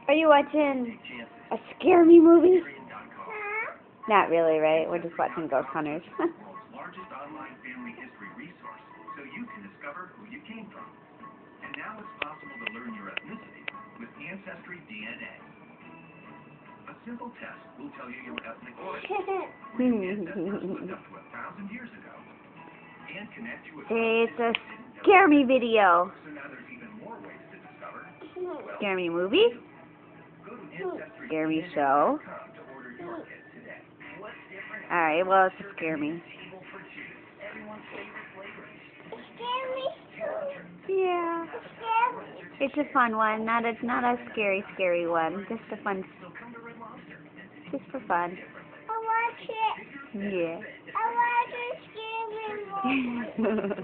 Are you watching a Scare Me movie? Not really, right? We're just watching Ghost Hunters. Largest online family history resource, so you can discover who you came from. And now it's possible to learn your ethnicity with Ancestry DNA. A simple test will tell you your ethnic origin, where your ancestors lived up to 1,000 years ago, and connect you with... It's a Scare Me video. So now there's even more ways to discover. Scare Me movie? Go to Ancestry Scare Me show? to order your kit today. What's different? Alright, well, it's a Scare Me. Yeah. It's a fun one, not a scary one. Just a fun, just for fun. I watch it. Yeah. I watch a scary movie.